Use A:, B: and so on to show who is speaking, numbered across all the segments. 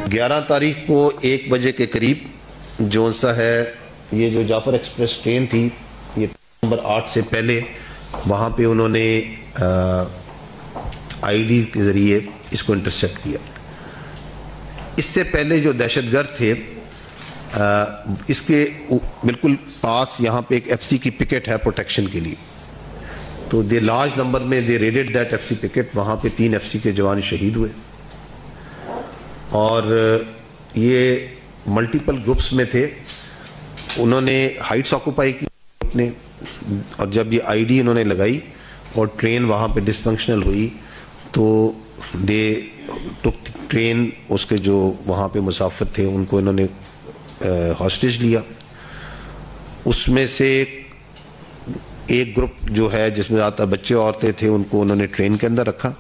A: 11 तारीख को 1 बजे के करीब जो सा है ये जो जाफर एक्सप्रेस ट्रेन थी, ये नंबर 8 से पहले वहाँ पे उन्होंने आईडी के ज़रिए इसको इंटरसेप्ट किया। इससे पहले जो दहशतगर्द थे इसके बिल्कुल पास यहाँ पे एक एफसी की पिकेट है प्रोटेक्शन के लिए, तो दे लार्ज नंबर में दे रेडेड दैट एफसी पिकेट। वहाँ पे 3 एफसी के जवान शहीद हुए और ये मल्टीपल ग्रुप्स में थे। उन्होंने हाइट्स ऑक्यूपाई की अपने, और जब ये आईडी उन्होंने लगाई और ट्रेन वहाँ पे डिसफंक्शनल हुई तो दे टुक ट्रेन, उसके जो वहाँ पे मुसाफिर थे उनको इन्होंने हॉस्टेज लिया। उसमें से एक ग्रुप जो है जिसमें ज़्यादातर बच्चे औरतें थे उनको उन्होंने ट्रेन के अंदर रखा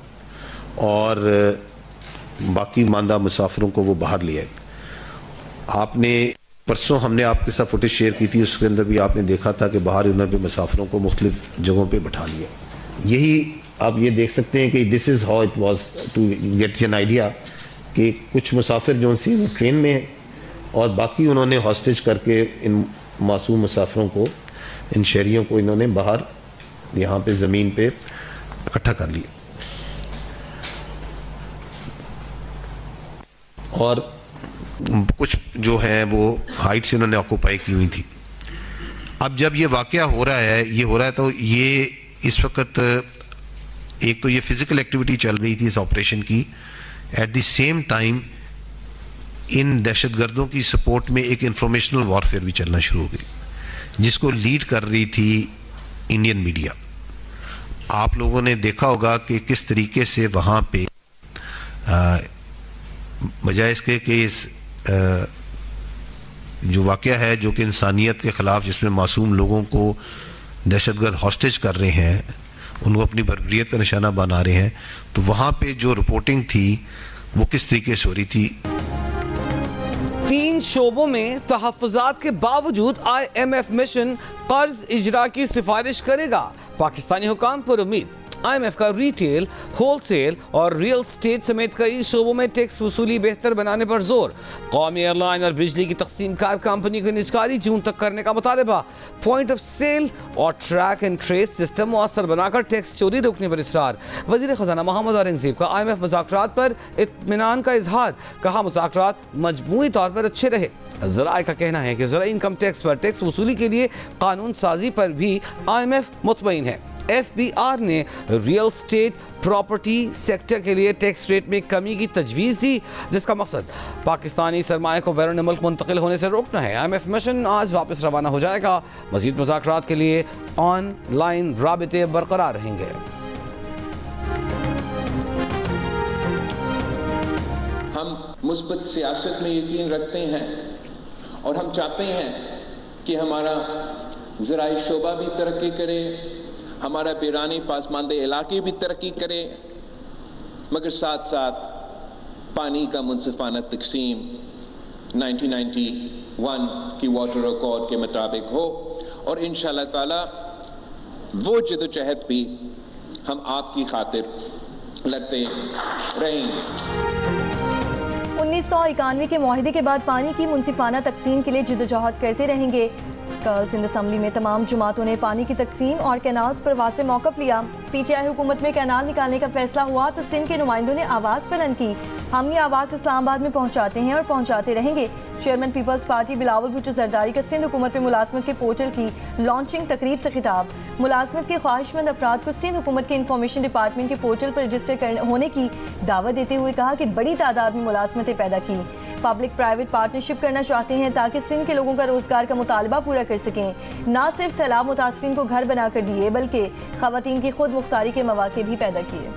A: और बाकी मांदा मुसाफिरों को वो बाहर ले आए। आपने परसों हमने आपके साथ फुटेज शेयर की थी, उसके अंदर भी आपने देखा था कि बाहर उन्होंने भी मुसाफिरों को मुख्तलिफ जगहों पे बैठा लिया। यही आप ये देख सकते हैं कि this is how it was to get an idea कि कुछ मुसाफिर जो सी वो ट्रेन में हैं और बाकी उन्होंने हॉस्टेज करके इन मासूम मुसाफिरों को, इन शहरियों को इन्होंने बाहर यहाँ पे ज़मीन पे इकट्ठा कर लिया। और कुछ जो है वो हाइट से उन्होंने ऑक्यूपाई की हुई थी। अब जब ये वाक़या हो रहा है तो ये इस वक्त एक तो ये फिज़िकल एक्टिविटी चल रही थी इस ऑपरेशन की, एट द सेम टाइम इन दहशतगर्दों की सपोर्ट में एक इंफॉर्मेशनल वॉरफेयर भी चलना शुरू हो गई जिसको लीड कर रही थी इंडियन मीडिया। आप लोगों ने देखा होगा कि किस तरीके से वहाँ पे बजाय इसके कि इस जो वाक़या है जो कि इंसानियत के ख़िलाफ़, जिसमें मासूम लोगों को दहशतगर्द हॉस्टेज कर रहे हैं, उनको अपनी बर्बरियत का निशाना बना रहे हैं, तो वहाँ पे जो रिपोर्टिंग थी वो किस तरीके से हो रही थी।
B: 3 शोबों में तहफ़्फ़ुज़ात के बावजूद IMF मिशन कर्ज इजरा की सिफारिश करेगा। पाकिस्तानी हुकाम पर उम्मीद। IMF का रिटेल, होलसेल और रियल स्टेट समेत कई शोबों में टैक्स वसूली बेहतर बनाने पर जोर। कौमी एयरलाइन और बिजली की तकसीम कार कंपनी की निजकारी जून तक करने का मुतालबा। पॉइंट ऑफ सेल और ट्रैक एंड ट्रेस सिस्टम मुअस्सर बनाकर टैक्स चोरी रोकने पर इसरार। वज़ीर ख़ज़ाना मोहम्मद औरंगज़ेब का IMF मुज़ाकरात पर इत्मीनान का इजहार। कहा मुज़ाकरात मजमूई तौर पर अच्छे रहे। ज़राए का कहना है कि ज़राई इनकम टैक्स पर टैक्स वसूली के लिए कानून साजी पर भी IMF मुतमईन है। FBR ने रियल स्टेट प्रॉपर्टी सेक्टर के लिए टैक्स रेट में कमी की तजवीज़ दी, जिसका मकसद पाकिस्तानी सरमाए को बैरून मुल्क मुंतकिल होने से रोकना है। IMF मिशन आज वापस रवाना हो जाएगा। मज़ीद मुज़ाकरात के लिए ऑनलाइन राबिते बरकरार रहेंगे।
C: हम मुस्बत सियासत में यकीन रखते हैं और हम चाहते हैं कि हमारा ज़राई शोबा भी तरक्की करे, हमारा बैरानी पासमानदे इलाके भी तरक्की करे, मगर साथ साथ पानी का मुनसिफाना तकसीम 1991 की वाटर अकॉर्ड के मुताबिक हो और इंशाअल्लाह ताला वो जदोजहद भी हम आपकी खातिर लड़ते रहेंगे।
D: 1991 के मुआहदे के बाद पानी की मुनसिफाना तकसीम के लिए जदोजहद करते रहेंगे। कल सिंध असम्बली में तमाम जमातों ने पानी की तकसीम और कैनाल्स पर वाज़े मौक़िफ़ लिया। PTI हुकूमत में कैनाल निकालने का फैसला हुआ तो सिंध के नुमाइंदों ने आवाज़ बुलंद की। हम ये आवाज़ इस्लामाबाद में पहुँचाते हैं और पहुँचाते रहेंगे। चेयरमैन पीपल्स पार्टी बिलावल भुट्टो जरदारी का सिंध हुकूमत में मुलाजमत के पोर्टल की लॉन्चिंग तकरीब से खिताब। मुलाजमत के ख्वाहिशमंद अफराद को सिंध हुकूमत के इंफॉर्मेशन डिपार्टमेंट के पोर्टल पर रजिस्टर होने की दावत देते हुए कहा कि बड़ी तादाद में मुलाजमतें पैदा की। पब्लिक प्राइवेट पार्टनरशिप करना चाहते हैं ताकि सिंध के लोगों का रोजगार का मुतालबा पूरा कर सकें। ना सिर्फ सैलाब मुतासरीन को घर बना कर दिए बल्कि खवातीन की खुद मुख्तारी के मौके भी पैदा किए।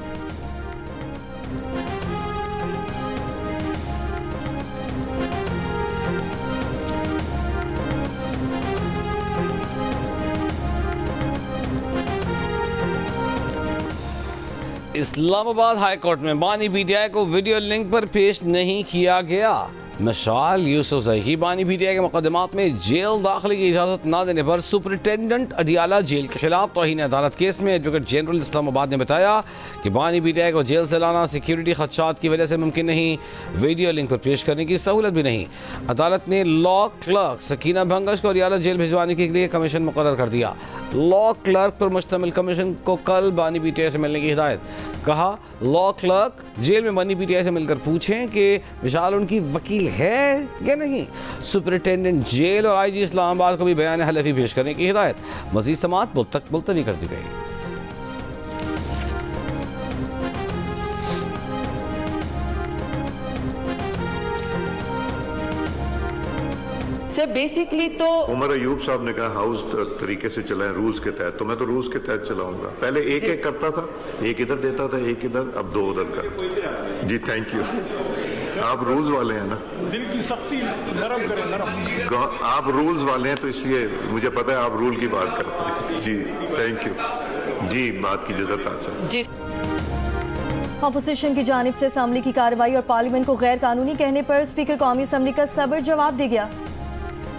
B: इस्लामाबाद हाई कोर्ट में बानी PTI को वीडियो लिंक पर पेश नहीं किया गया। मशाल यूसुफजई बानी पीटीआई के मुकदमात में जेल दाखिले की इजाज़त न देने पर सुपरिटेंडेंट अडियाला जेल के खिलाफ तौहीन अदालत केस में एडवोकेट जनरल इस्लामाबाद ने बताया कि बानी पीटीआई को जेल से लाना सिक्योरिटी खदशात की वजह से मुमकिन नहीं, वीडियो लिंक पर पेश करने की सहूलत भी नहीं। अदालत ने लॉ क्लर्क सकीना भंगश को अडियाला जेल भिजवाने के लिए कमीशन मुकर्रर कर दिया। लॉ क्लर्क पर मुश्तमिल कमीशन को कल बानी पीटीआई से मिलने की हिदायत। कहा लॉ क्लर्क जेल में बानी पीटीआई से मिलकर पूछें कि विशाल उनकी वकील है या नहीं। सुपरिटेंडेंट जेल और आईजी इस्लामाबाद को भी बयान हलफी पेश करने की हिदायत। मजीद समाअत मुलतवी कर दी गई।
E: सर बेसिकली तो
F: उमर अयूब साहब ने कहा हाउस तरीके से चलाएं रूल्स के तहत, तो मैं तो रूल्स के तहत चलाऊंगा। पहले एक एक करता था, एक इधर देता था, एक इधर, अब दो उधर कर। जी थैंक यू। आप रूल्स वाले हैं ना,
G: दिल की सख्ती नरम करें, नरम।
F: आप रूल्स वाले हैं तो इसलिए मुझे पता है आप रूल की बात करते हैं। जी थैंक यू। जी बात की इजाजत हासिल।
E: जी
D: अपोजिशन की जानिब से असम्बली की कार्रवाई और पार्लियामेंट को गैर कानूनी कहने पर स्पीकर कौमी असम्बली का सब्र जवाब दे गया।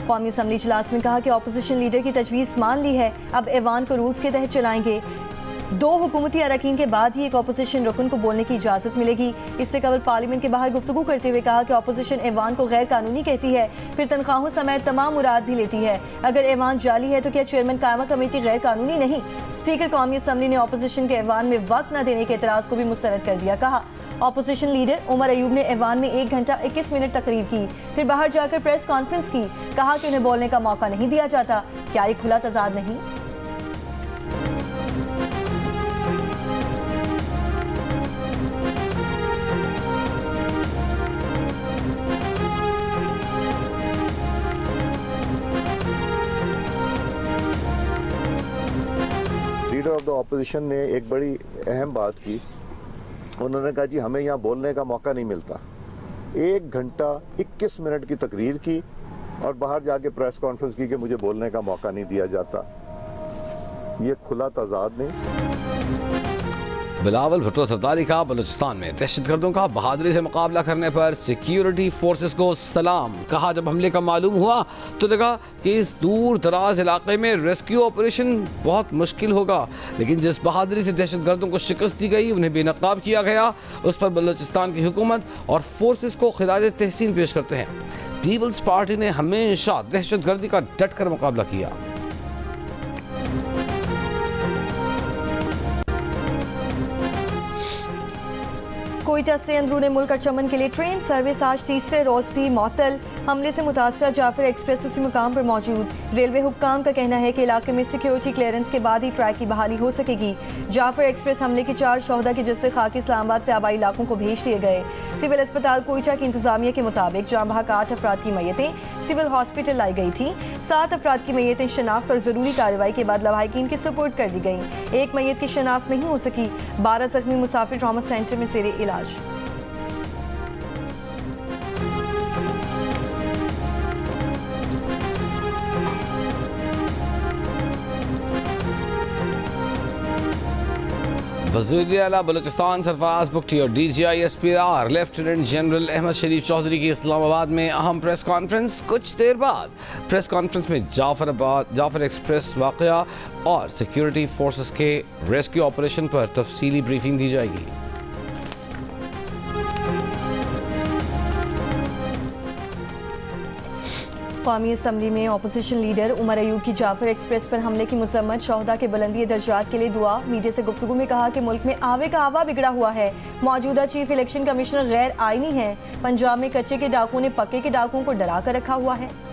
D: कौमी असम्बली इजलास में कहा कि अपोजिशन लीडर की तजवीज़ मान ली है, अब ऐवान को रूल्स के तहत चलाएंगे। 2 हुकूमती अरकान के बाद ही एक अपोजिशन रुकन को बोलने की इजाज़त मिलेगी। इससे कबल पार्लियामेंट के बाहर गुफ्तगू करते हुए कहा कि अपोजिशन ऐवान को गैर कानूनी कहती है, फिर तनख्वाहों समेत तमाम मुराद भी लेती है। अगर ऐवान जाली है तो क्या चेयरमैन कायमा कमेटी गैर कानूनी नहीं? स्पीकर कौमी असम्बली ने अपोजिशन के ऐवान में वक्त न देने के एतराज़ को भी मुस्तरद कर दिया। कहा अपोजिशन लीडर उमर अयूब ने ऐवान में 1 घंटा 21 मिनट तकरीर की, फिर बाहर जाकर प्रेस कॉन्फ्रेंस की। कहा कि उन्हें बोलने का मौका नहीं दिया जाता। क्या ये खुला तजाद नहीं?
F: लीडर ऑफ द ऑपोजिशन ने एक बड़ी अहम बात की। उन्होंने कहा जी हमें यहाँ बोलने का मौका नहीं मिलता। 1 घंटा 21 मिनट की तकरीर की और बाहर जाके प्रेस कॉन्फ्रेंस की कि मुझे बोलने का मौका नहीं दिया जाता। ये खुला तजाद नहीं।
B: बिलावल भुट्टो सरदारी का बलूचिस्तान में दहशतगर्दों का बहादुरी से मुकाबला करने पर सिक्योरिटी फोर्सेस को सलाम। कहा जब हमले का मालूम हुआ तो लगा कि इस दूर दराज इलाके में रेस्क्यू ऑपरेशन बहुत मुश्किल होगा, लेकिन जिस बहादुरी से दहशतगर्दों को शिकस्त दी गई, उन्हें बेनकाब किया गया, उस पर बलूचिस्तान की हुकूमत और फोर्सेस को खिराज तहसीन पेश करते हैं। पीपल्स पार्टी ने हमेशा दहशतगर्दी का डट कर मुकाबला किया।
D: कोयटा से अंदरूनी मुल्क और चमन के लिए ट्रेन सर्विस आज तीसरे रोज भी मअतल। हमले से मुतासरा जाफर एक्सप्रेस उसी मुकाम पर मौजूद। रेलवे हुक्काम का कहना है कि इलाके में सिक्योरिटी क्लियरेंस के बाद ही ट्रैक की बहाली हो सकेगी। जाफर एक्सप्रेस हमले के 4 शोहदा के जस्से खाकी इस्लामाबाद से आबाई इलाकों को भेज दिए गए। सिविल अस्पताल कोयटा की इंतजामिया के मुताबिक जाँ बहक 8 अफराद की मैयतें सिविल हॉस्पिटल लाई गई थी। 7 अफराद की मैयतें शनाख्त और ज़रूरी कार्रवाई के बाद लवाहिकीन के सुपुर्द कर दी गईं। एक मैयत की शनाख्त नहीं हो सकी। 12 जख्मी मुसाफिर ट्रॉमा सेंटर में जेर इलाज।
B: वज़ीर आला बलूचिस्तान सरफराज बुगटी और DGI-SPR लेफ्टिनेंट जनरल अहमद शरीफ चौधरी की इस्लामाबाद में अहम प्रेस कॉन्फ्रेंस। कुछ देर बाद प्रेस कॉन्फ्रेंस में जाफर एक्सप्रेस वाक़या और सिक्योरिटी फोर्सेस के रेस्क्यू ऑपरेशन पर तफसीली ब्रीफिंग दी जाएगी।
D: कौमी असम्बली में अपोजिशन लीडर उमर अयूब की जाफर एक्सप्रेस पर हमले की मजम्मत। शोहदा के बुलंदी दर्जात के लिए दुआ। मीडिया से गुफ्तगू में कहा कि मुल्क में आवे का आवा बिगड़ा हुआ है। मौजूदा चीफ इलेक्शन कमिश्नर गैर आईनी है। पंजाब में कच्चे के डाकुओं ने पक्के के डाकुओं को डरा कर रखा हुआ है।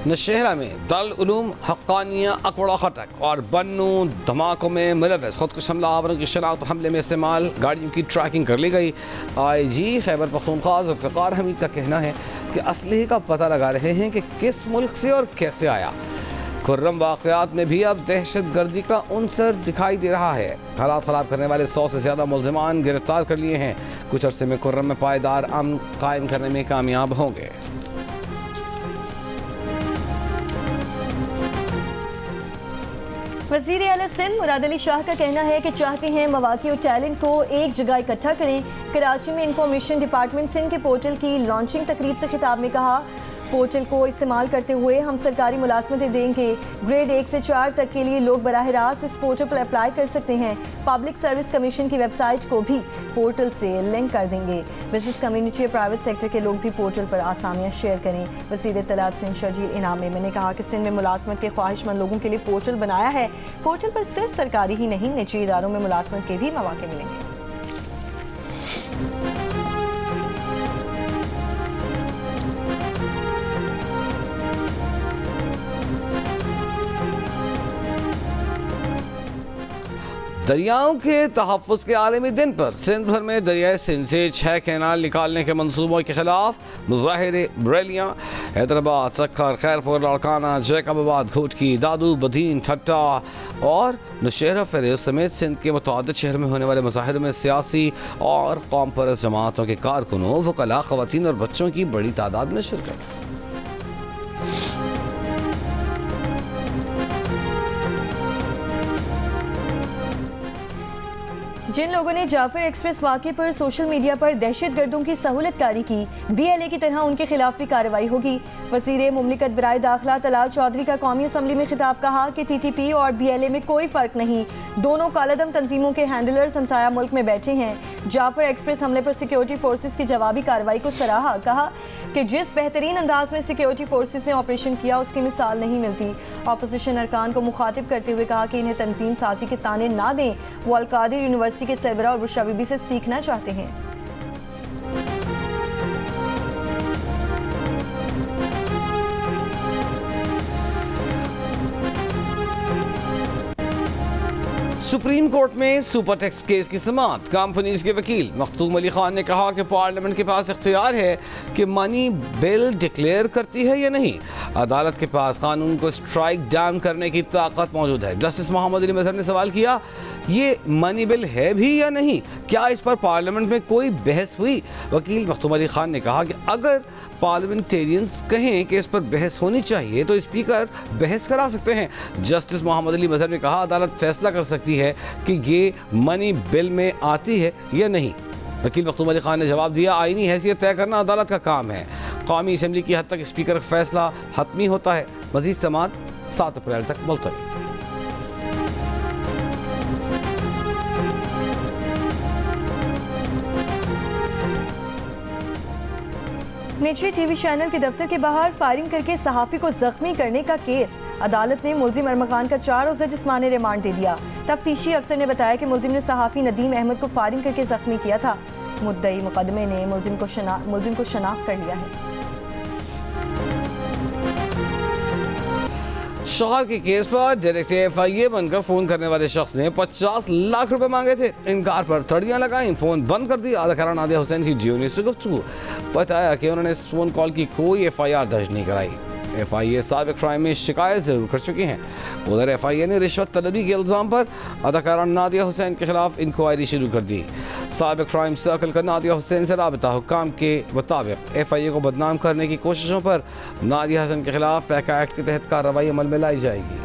B: नौशहरा में दारुल उलूम हक्कानिया अकबड़ा खटक और बन्नू धमाकों में मुलव्वस खुदकुश हमला आवरों की शनाख्त और हमले में इस्तेमाल गाड़ियों की ट्रैकिंग कर ली गई। IG खैबर पख्तूनख्वा ज़ुल्फ़िकार हमीद का कहना है कि असलहे का पता लगा रहे हैं कि किस मुल्क से और कैसे आया। खुर्रम वाक़यात में भी अब दहशत गर्दी का उनसर दिखाई दे रहा है। हालात ख़राब करने वाले 100 से ज़्यादा मुल्ज़िमान गिरफ्तार कर लिए हैं। कुछ अरसे में खुर्रम में पायदार अमन कायम करने में कामयाब होंगे।
D: वज़ीर आला सिंध मुराद अली शाह का कहना है कि चाहते हैं मवाक़ी और टैलेंट को एक जगह इकट्ठा करें। कराची में इंफॉर्मेशन डिपार्टमेंट सिंध के पोर्टल की लॉन्चिंग तकरीब से खिताब में कहा, पोर्टल को इस्तेमाल करते हुए हम सरकारी मुलाजमतें देंगे। ग्रेड 1 से 4 तक के लिए लोग बराह रास्त इस पोर्टल पर अप्लाई कर सकते हैं। पब्लिक सर्विस कमीशन की वेबसाइट को भी पोर्टल से लिंक कर देंगे। बिजनेस कम्युनिटी और प्राइवेट सेक्टर के लोग भी पोर्टल पर आसानियाँ शेयर करें। वज़ीर इत्तलात सिंध शर्जील इनाम ने कहा कि सिंध में मुलाजमत के ख्वाहिशमंद लोगों के लिए पोर्टल बनाया है। पोर्टल पर सिर्फ सरकारी ही नहीं, निजी इदारों में मुलाजमत के भी मौके मिलेंगे।
B: दरियाओं के तहफ़्फ़ुज़ के आलमी दिन पर सिंध भर में दरियाए सिंध से 6 कैनाल निकालने के मंसूबों के खिलाफ मुज़ाहिरे, रैलियाँ हैदराबाद, सक्खर, खैरपुर, लाड़काना, जैकबाबाद, घोटकी, दादू, बदीन, ठट्टा और नौशहरा फेरेज़ समेत सिंध के मुतअद्दिद शहर में होने वाले मुज़ाहिरों में सियासी और कौम परस्त जमातों के कारकुनों, वकला, ख़वातीन और बच्चों की बड़ी तादाद में शिरकत।
D: जिन लोगों ने जाफर एक्सप्रेस वाक़े पर सोशल मीडिया पर दहशतगर्दों की सहूलतकारी की, BLA की तरह उनके खिलाफ भी कार्रवाई होगी। वज़ीर मुमलिकत बराए दाखिला तलाल चौधरी का कौमी असम्बली में खिताब कहा कि TTP और BLA में कोई फ़र्क नहीं, दोनों कालादम तंजीमों के हैंडलर्स हमसाया मुल्क में बैठे हैं। जाफर एक्सप्रेस हमले पर सिक्योरिटी फोर्सेस की जवाबी कार्रवाई को सराहा, कहा कि जिस बेहतरीन अंदाज में सिक्योरिटी फोर्सेस ने ऑपरेशन किया उसकी मिसाल नहीं मिलती। अपोजिशन अरकान को मुखातिब करते हुए कहा कि इन्हें तंजीम साजी के ताने ना दें, वो अल-कादिर यूनिवर्सिटी के सरबराह और बुशरा बीबी से सीखना चाहते हैं।
B: सुप्रीम कोर्ट में सुपर टैक्स केस की समाअत। कंपनीज के वकील मखदूम अली खान ने कहा कि पार्लियामेंट के पास इख्तियार है कि मनी बिल डिक्लेयर करती है या नहीं। अदालत के पास कानून को स्ट्राइक डाउन करने की ताकत मौजूद है। जस्टिस मोहम्मद अली मजहर ने सवाल किया, ये मनी बिल है भी या नहीं, क्या इस पर पार्लियामेंट में कोई बहस हुई? वकील मखदूम अली खान ने कहा कि अगर पार्लियामेंटेरियंस कहें कि इस पर बहस होनी चाहिए तो स्पीकर बहस करा सकते हैं। जस्टिस मोहम्मद अली मजहर ने कहा, अदालत फैसला कर सकती है कि ये मनी बिल में आती है या नहीं। वकील मखदूम अली खान ने जवाब दिया, आईनी हैसियत तय करना अदालत का काम है। कौमी असम्बली की हद तक स्पीकर का फैसला हतमी होता है। मजीद समाअत 7 अप्रैल तक मुलतवी।
D: निजी टीवी चैनल के दफ्तर के बाहर फायरिंग करके सहाफ़ी को जख्मी करने का केस। अदालत ने मुलजिम अरमगान का 4 रोज़ा जिस्मानी रिमांड दे दिया। तफ्तीशी अफसर ने बताया कि मुलजिम ने सहाफ़ी नदीम अहमद को फायरिंग करके जख्मी किया था। मुद्दई मुकदमे ने मुलजिम को शनाख्त कर लिया है।
B: शौहर के केस पर डायरेक्ट FIA बनकर फोन करने वाले शख्स ने 50 लाख रुपए मांगे थे। इनकार पर तड़ियां लगाई, फोन बंद कर दिया। अदाकारा नादिया हुसैन की जियोनी से गुफ्तगू, बताया कि उन्होंने फोन कॉल की कोई FIR दर्ज नहीं कराई। FIA साबिक क्राइम में शिकायत जरूर कर चुके हैं। उधर FIA ने रिश्वत तलबी के इल्ज़ाम पर अदाकारा नादिया हुसैन के खिलाफ इंक्वायरी शुरू कर दी। साबिक क्राइम सर्कल का नादिया हुसैन से राबता हुक्काम के मुताबिक FIA को बदनाम करने की कोशिशों पर नादिया हुसैन के खिलाफ पैका एक्ट के तहत कार्रवाई अमल में लाई जाएगी।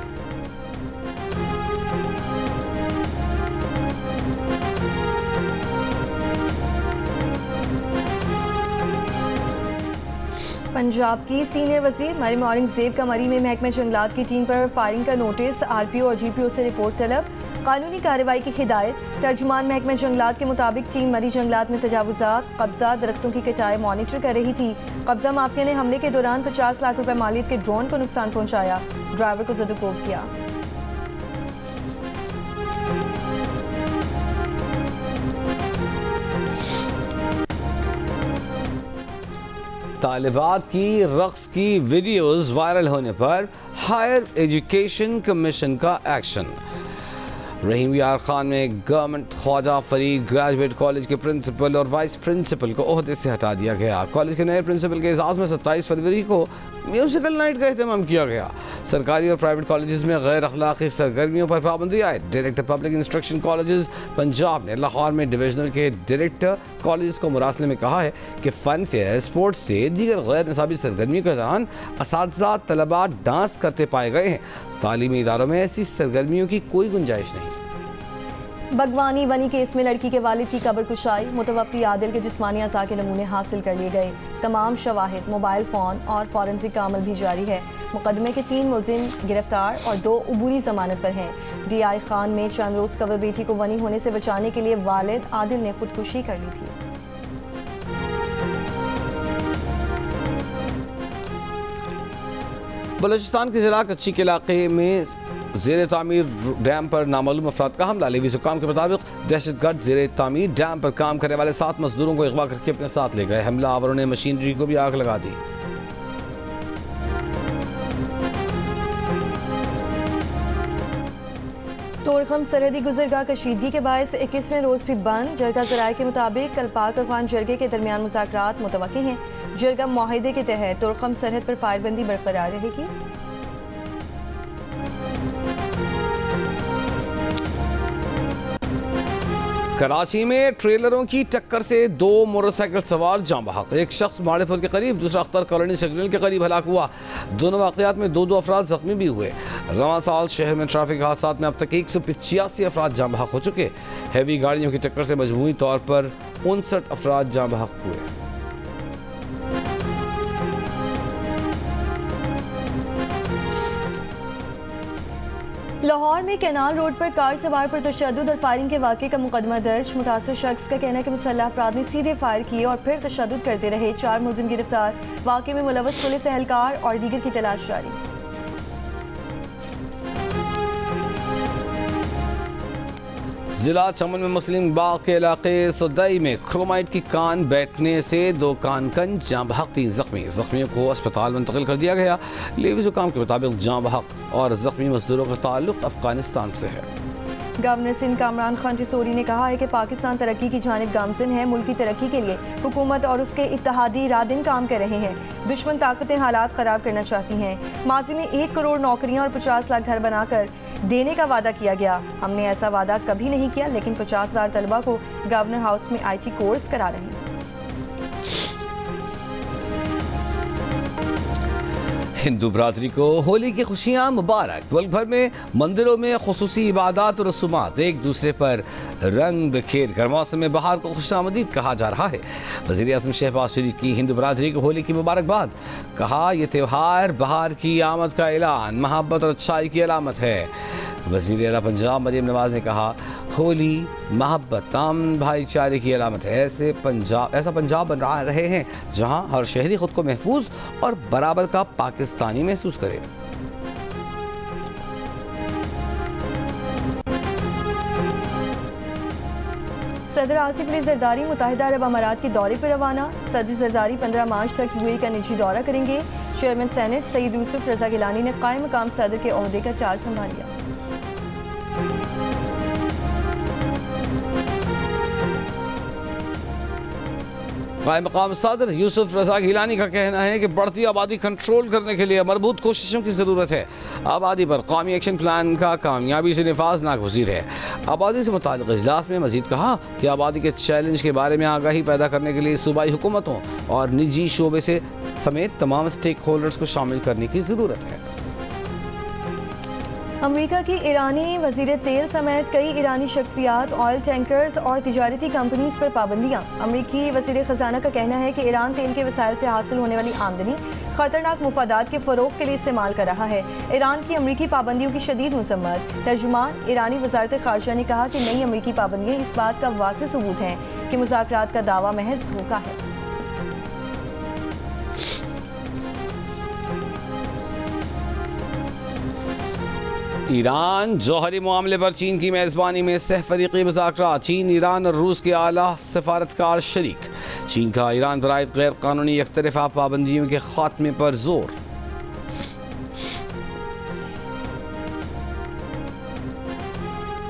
D: पंजाब की सीनियर वजीर मरियम औरंगजेब का मरी में महकमे जंगलात की टीम पर फायरिंग का नोटिस। RPO और GPO से रिपोर्ट तलब, कानूनी कार्रवाई की हिदायत। तर्जुमान महकमे जंगलात के मुताबिक टीम मरी जंगलात में तजावुजात, कब्जा, दरख्तों की कटाई मॉनिटर कर रही थी। कब्जा माफिया ने हमले के दौरान 50 लाख रुपए मालियत के ड्रोन को नुकसान पहुंचाया, ड्राइवर को ज़दोकोब किया।
B: तालिबात की रक्स की वीडियोस वायरल होने पर हायर एजुकेशन कमीशन का एक्शन। रहीम यार खान में government Khwaja Farid graduate college के प्रिंसिपल और वाइस प्रिंसिपल को ओहदे से हटा दिया गया। कॉलेज के नए प्रिंसिपल के एजाज़ में 27 फरवरी को म्यूजिकल नाइट का अहतमाम किया गया। सरकारी और प्राइवेट कॉलेजेस में गैर अखलाकी सरगर्मियों पर पाबंदी आए। Director public instruction colleges Punjab ने लाहौर में डिविजनल के डायरेक्टर कॉलेज को मुरासले में कहा है कि फन फेयर, स्पोर्ट्स से दीगर गैर निसाबी सरगर्मियों के दौरान असातिज़ा तलबा डांस करते पाए गए हैं। तालीमी इदारों में ऐसी सरगर्मियों की कोई गुंजाइश नहीं।
D: बगवानी बनी केस में लड़की के वालिद की कब्र कुशाई, मुतवफ़ी आदिल के जिस्मानी अज़ा के नमूने हासिल कर लिए गए। तमाम शवाहिद, मोबाइल फ़ोन और फॉरेंसिक का अमल भी जारी है। मुकदमे के 3 मुलजिम गिरफ्तार और 2 अबूरी जमानत पर हैं। DI खान में चंद रोज़ कब्र बेटी को बनी होने से बचाने के लिए वालिद आदिल ने खुदकुशी कर ली थी।
B: बलूचिस्तान के जिला कच्ची के इलाके में ज़ेर तामीर डैम पर नामालूम अफराद का हमला। लेवी हुकाम के मुताबिक दहशतगर्द ज़ेर तामीर डैम पर काम करने वाले 7 मजदूरों को अगवा करके अपने साथ ले गए। हमलावरों ने मशीनरी को भी आग लगा दी।
D: तोरखम सरहदी गुजरगाह कशीदगी के बायस 21वें रोज़ भी बंद। जरगा ज़राए के मुताबिक कल पाक अफगान जरगे के दरमियान मुज़ाकरात मुतवक्की हैं। जरगा मुआहिदे के तहत तोरखम सरहद पर फायरबंदी बरकरार रहेगी।
B: कराची में ट्रेलरों की टक्कर से 2 मोटरसाइकिल सवार जान बहक। एक शख्स माड़ेपुर के करीब, दूसरा अख्तर कॉलोनी सिग्नल के करीब हलाक हुआ। दोनों वाक़यात में 2 अफराद जख्मी भी हुए। रवां साल शहर में ट्रैफिक हादसा में अब तक 185 अफराद जान बहक हो चुके। हैवी गाड़ियों की टक्कर से मजमूई तौर पर 59 अफराद जान बहक हुए।
D: लाहौर में कैनाल रोड पर कार सवार पर तशद्दुद और फायरिंग के वाक़े का मुकदमा दर्ज। मुतासर शख्स का कहना है कि मुसल्लह अफराद ने सीधे फायर किए और फिर तशद्दुद करते रहे। 4 मुलजिम गिरफ्तार। वाक़े में मुलव्वस पुलिस एहलकार और दीगर की तलाश जारी।
B: जिला चमन में मुस्लिम बाग के इलाके सुदई में क्रोमाइट की कान बैठने से 2 कान कंज जाँ बहक 3 जख्मी। जख्मियों को अस्पताल मुंतकिल कर दिया गया। लेवी हुकाम के मुताबिक जाँ बहक और जख्मी मजदूरों का ताल्लुक अफगानिस्तान से है।
D: गवर्नर सिंध कामरान खान टिसोरी ने कहा है कि पाकिस्तान तरक्की की जानिब गामजिन है। मुल्क की तरक्की के लिए हुकूमत और उसके इत्तेहादी रात दिन काम कर रहे हैं। दुश्मन ताकतें हालात ख़राब करना चाहती हैं। माजी में 1 करोड़ नौकरियां और 50 लाख घर बनाकर देने का वादा किया गया। हमने ऐसा वादा कभी नहीं किया, लेकिन 50,000 तलबा को गवर्नर हाउस में IT कोर्स करा रहे हैं।
B: हिंदू बरादरी को होली की खुशियाँ मुबारक। मुल्क भर में मंदिरों में खुसूसी इबादत और रसूमात एक दूसरे पर रंग बिखेर कर मौसम बहार को खुशामदीद कहा जा रहा है। वज़ीर आज़म शहबाज शरीफ की हिंदू बरादरी को होली की मुबारकबाद। कहा यह त्यौहार बहार की आमद का ऐलान, मोहब्बत और अच्छाई की अलामत है। वज़ीर आला पंजाब मरीम नवाज ने कहा होली मोहब्बत अमन भाईचारे की अलामत है। ऐसा पंजाब बन रहे हैं जहां हर शहरी खुद को महफूज और बराबर का पाकिस्तानी महसूस करे।
D: सदर आसिफ अली जरदारी मुत्तहिदा अरब अमारात के दौरे पर रवाना। सदर जरदारी 15 मार्च तक UAE का निजी दौरा करेंगे। चेयरमैन सेनेट सईद यूसुफ रजा गिलानी ने कायम मकाम सदर के ओहदे का चार्ज संभाल लिया।
B: कायम मकाम सदर यूसुफ रजा गिलानी का कहना है कि बढ़ती आबादी कंट्रोल करने के लिए मरबूत कोशिशों की ज़रूरत है। आबादी पर कौमी एक्शन प्लान का कामयाबी से नफाज नागुज़ीर है। आबादी से मुताल्लिक़ इजलास में मजीद कहा कि आबादी के चैलेंज के बारे में आगाही पैदा करने के लिए सूबाई हुकूमतों और निजी शोबे से समेत तमाम स्टेक होल्डर्स को शामिल करने की ज़रूरत है।
D: अमेरिका की ईरानी वज़ीर तेल समेत कई ईरानी शख्सियात, ऑयल टैंकर्स और तिजारती कंपनीज पर पाबंदियाँ। अमेरिकी वज़ीर ख़जाना का कहना है कि ईरान तेल के वसाइल से हासिल होने वाली आमदनी खतरनाक मुफादात के फ़रोग़ के लिए इस्तेमाल कर रहा है। ईरान की अमेरिकी पाबंदियों की शदीद मज़म्मत। तर्जुमान ईरानी वज़ारत ख़ारजा ने कहा कि नई अमेरिकी पाबंदियाँ इस बात का वाज़ेह सबूत हैं कि मुज़ाकरात का दावा महज धोखा है।
B: ईरान जौहरी मामले पर चीन की मेज़बानी में सहफरीक़ी मुज़ाकरात। चीन, ईरान और रूस के आला सफारतकार शरीक। चीन का ईरान पर आयद गैर कानूनी एकतरफ़ा पाबंदियों के खात्मे पर जोर।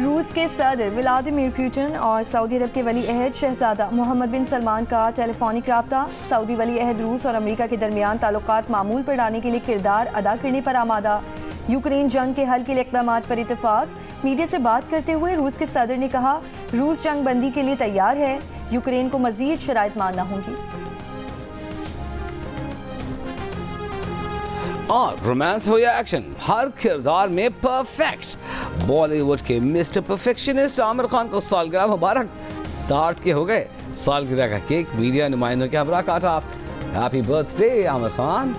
D: रूस के सदर व्लादिमीर पुतिन और सऊदी अरब के वली अहद शहजादा मोहम्मद बिन सलमान का टेलीफोनिक रब्ता। सऊदी वली अहद रूस और अमेरिका के दरमियान ताल्लुकात मामूल पर लाने के लिए किरदार अदा करने पर आमादा। यूक्रेन जंग के हल के लिए इक़दामात पर इत्तेफाक। मीडिया से बात करते हुए रूस के सदर ने कहा, रूस जंग बंदी के लिए तैयार है, यूक्रेन को मजीद शराइत मानना होगी।
B: और रोमांस हो या एक्शन, हर किरदार में परफेक्ट। बॉलीवुड के मिस्टर परफेक्शनिस्ट आमिर खान को सालगिरह मुबारक। 60 के हो गए। सालगिरह का केक मीडिया नुमाइंदों के हमरा काटा। Happy birthday Aamir Khan.